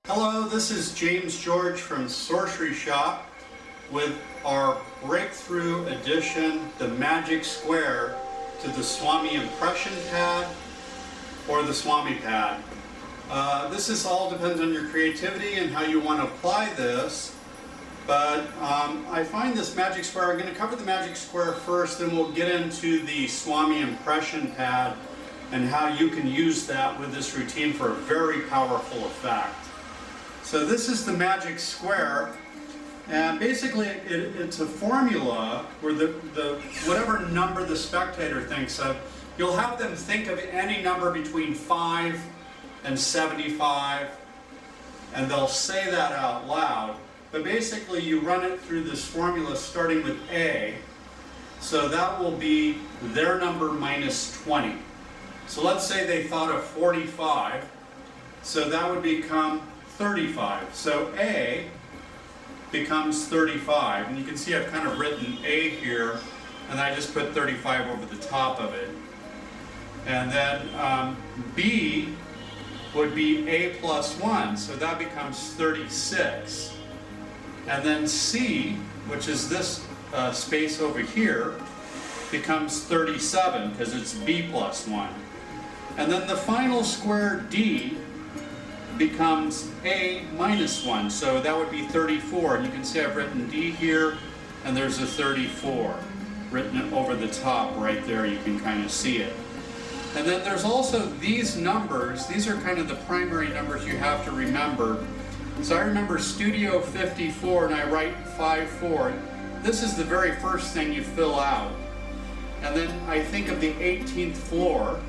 Hello, this is James George from Sorcery Shop with our breakthrough edition, the Magic Square, to the Swami Impression Pad or the Swami Pad. This all depends on your creativity and how you want to apply this. But I find this Magic Square, I'm going to cover the Magic Square first, then we'll get into the Swami Impression Pad and how you can use that with this routine for a very powerful effect. So this is the Magic Square, and basically it's a formula where whatever number the spectator thinks of, you'll have them think of any number between 5 and 75, and they'll say that out loud. But basically you run it through this formula starting with A, so that will be their number minus 20. So let's say they thought of 45, so that would become 35. So A becomes 35, and you can see I've kind of written A here, and I just put 35 over the top of it. And then B would be A plus 1, so that becomes 36. And then C, which is this space over here, becomes 37 because it's B plus 1. And then the final square D becomes A minus 1, so that would be 34. And you can see I've written D here, and there's a 34 written over the top right there. You can kind of see it. And then there's also these numbers. These are kind of the primary numbers you have to remember. So I remember Studio 54, and I write 54. This is the very first thing you fill out. And then I think of the 18th floor,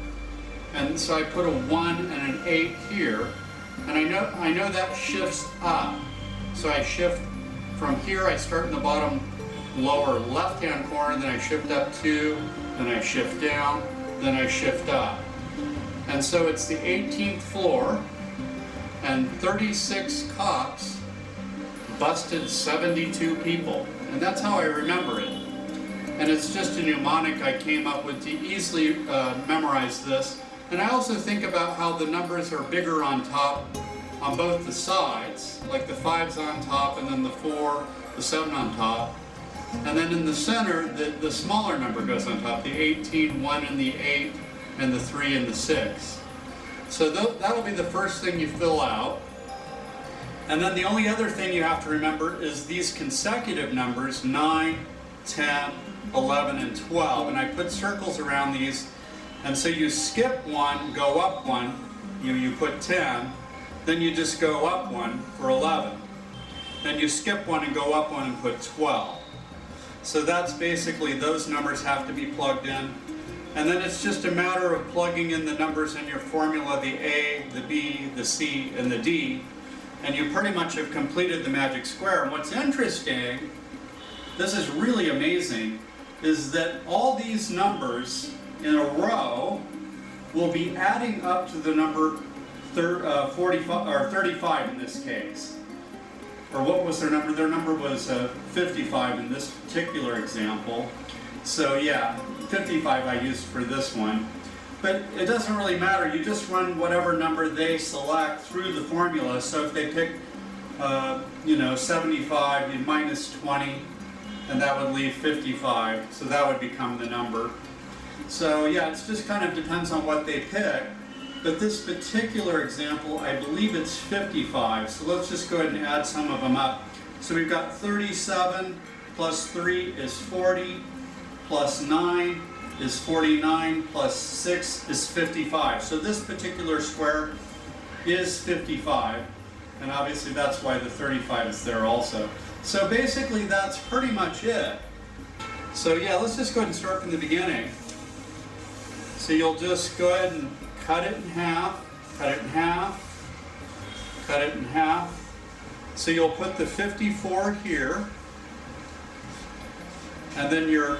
and so I put a 1 and an 8 here. And I know that shifts up. So I shift from here, I start in the bottom lower left-hand corner, then I shift up 2, then I shift down, then I shift up. And so it's the 18th floor, and 36 cops busted 72 people. And that's how I remember it. And it's just a mnemonic I came up with to easily memorize this. And I also think about how the numbers are bigger on top on both the sides, like the 5's on top and then the 4, the 7 on top. And then in the center, the smaller number goes on top, the 18, 1 and the 8, and the 3 and the 6. So that'll be the first thing you fill out. And then the only other thing you have to remember is these consecutive numbers, 9, 10, 11, and 12. And I put circles around these. And so you skip 1, go up 1, you put 10, then you just go up 1 for 11. Then you skip 1 and go up 1 and put 12. So that's basically, those numbers have to be plugged in. And then it's just a matter of plugging in the numbers in your formula, the A, the B, the C, and the D, and you pretty much have completed the Magic Square. And what's interesting, this is really amazing, is that all these numbers in a row will be adding up to the number 45, or 35 in this case. Or what was their number? Their number was 55 in this particular example. So yeah, 55 I used for this one. But it doesn't really matter. You just run whatever number they select through the formula. So if they pick 75, you minus 20, and that would leave 55. So that would become the number. So yeah, it just kind of depends on what they pick. But this particular example, I believe it's 55. So let's just go ahead and add some of them up. So we've got 37 plus 3 is 40, plus 9 is 49, plus 6 is 55. So this particular square is 55. And obviously that's why the 35 is there also. So basically that's pretty much it. So yeah, let's just go ahead and start from the beginning. So you'll just go ahead and cut it in half, cut it in half, cut it in half. So you'll put the 54 here, and then your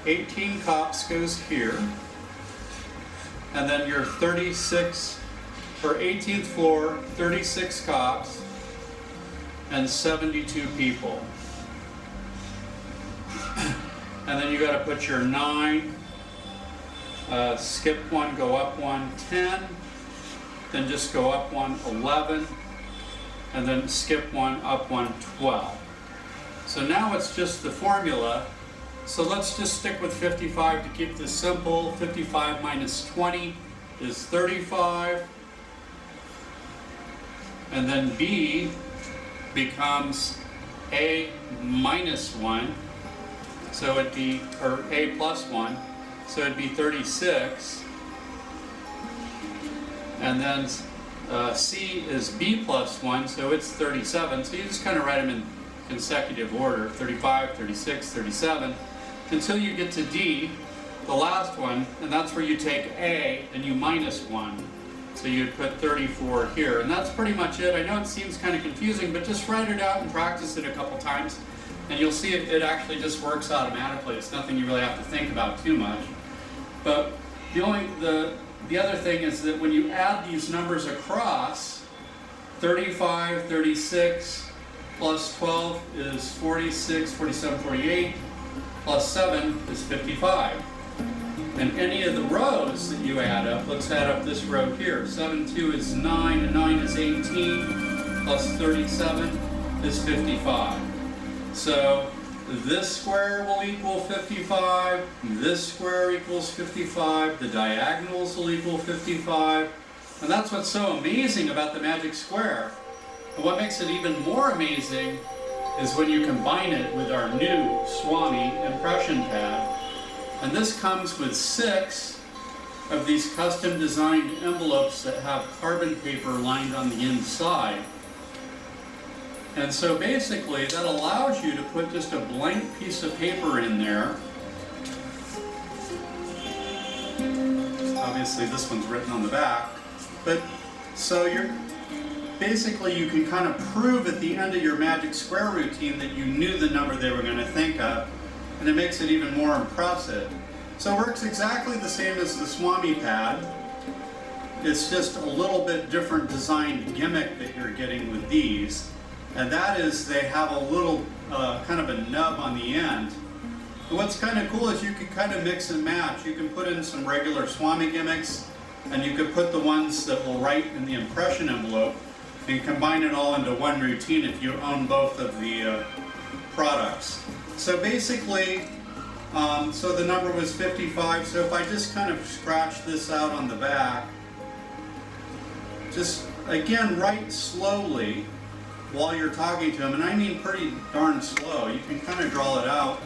18 cops goes here, and then your 36, for 18th floor, 36 cops, and 72 people. And then you got to put your 9, skip 1, go up 1, 10, then just go up 1, 11, and then skip 1, up 1, 12. So now it's just the formula. So let's just stick with 55 to keep this simple. 55 minus 20 is 35. And then B becomes A minus 1. So it'd be, or A plus 1. So it'd be 36. And then C is B plus 1, so it's 37. So you just kind of write them in consecutive order, 35, 36, 37, until you get to D, the last one, and that's where you take A and you minus 1. So you'd put 34 here, and that's pretty much it. I know it seems kind of confusing, but just write it out and practice it a couple times, and you'll see it actually just works automatically. It's nothing you really have to think about too much. But the other thing is that when you add these numbers across, 35, 36, plus 12 is 46, 47, 48, plus 7 is 55. And any of the rows that you add up, let's add up this row here. 7, 2 is 9, and 9 is 18, plus 37 is 55. So this square will equal 55, this square equals 55, the diagonals will equal 55, and that's what's so amazing about the magic square. And what makes it even more amazing is when you combine it with our new Swami Impression Pad. And this comes with 6 of these custom designed envelopes that have carbon paper lined on the inside. And so basically that allows you to put just a blank piece of paper in there. Obviously this one's written on the back, but so basically you can kind of prove at the end of your magic square routine that you knew the number they were going to think of, and it makes it even more impressive. So it works exactly the same as the Swami Pad. It's just a little bit different design gimmick that you're getting with these. And that is they have a little kind of a nub on the end. And what's kind of cool is you can kind of mix and match. You can put in some regular Swami gimmicks, and you could put the ones that will write in the impression envelope and combine it all into one routine if you own both of the products. So basically, so the number was 55. So if I just kind of scratch this out on the back, just again write slowly while you're talking to them, and I mean pretty darn slow. You can kind of draw it out,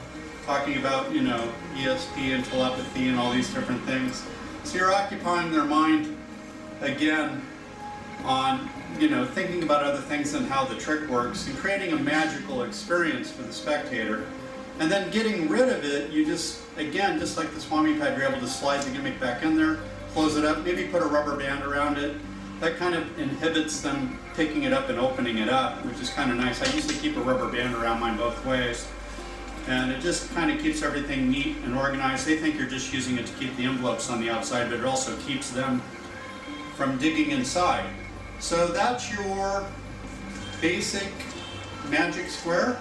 talking about, you know, ESP and telepathy and all these different things. So you're occupying their mind again on, you know, thinking about other things and how the trick works, and creating a magical experience for the spectator. And then getting rid of it, you just, again, just like the Swami Pad, you're able to slide the gimmick back in there, close it up, maybe put a rubber band around it. That kind of inhibits them picking it up and opening it up, which is kind of nice. I usually keep a rubber band around mine both ways, and it just kind of keeps everything neat and organized. They think you're just using it to keep the envelopes on the outside, but it also keeps them from digging inside. So that's your basic magic square.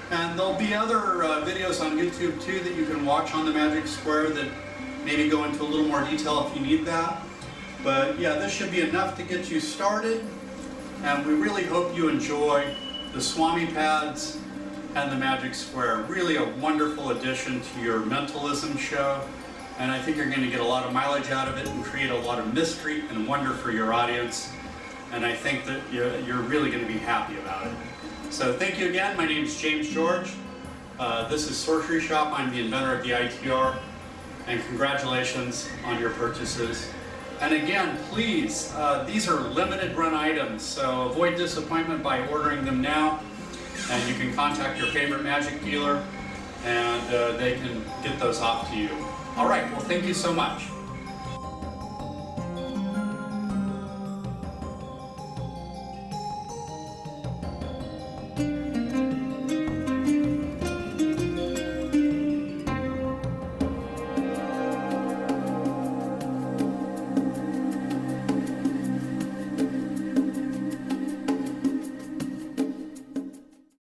And there'll be other videos on YouTube too that you can watch on the magic square that maybe go into a little more detail if you need that. But yeah, this should be enough to get you started, and we really hope you enjoy the Swami Pads and the Magic Square. Really a wonderful addition to your mentalism show, and I think you're going to get a lot of mileage out of it and create a lot of mystery and wonder for your audience, and I think that you're really going to be happy about it. So thank you again. My name is James George. This is Sorcery Shop. I'm the inventor of the ITR, and congratulations on your purchases. And again, please, these are limited run items, so avoid disappointment by ordering them now. And you can contact your favorite magic dealer, and they can get those off to you. All right, well, thank you so much.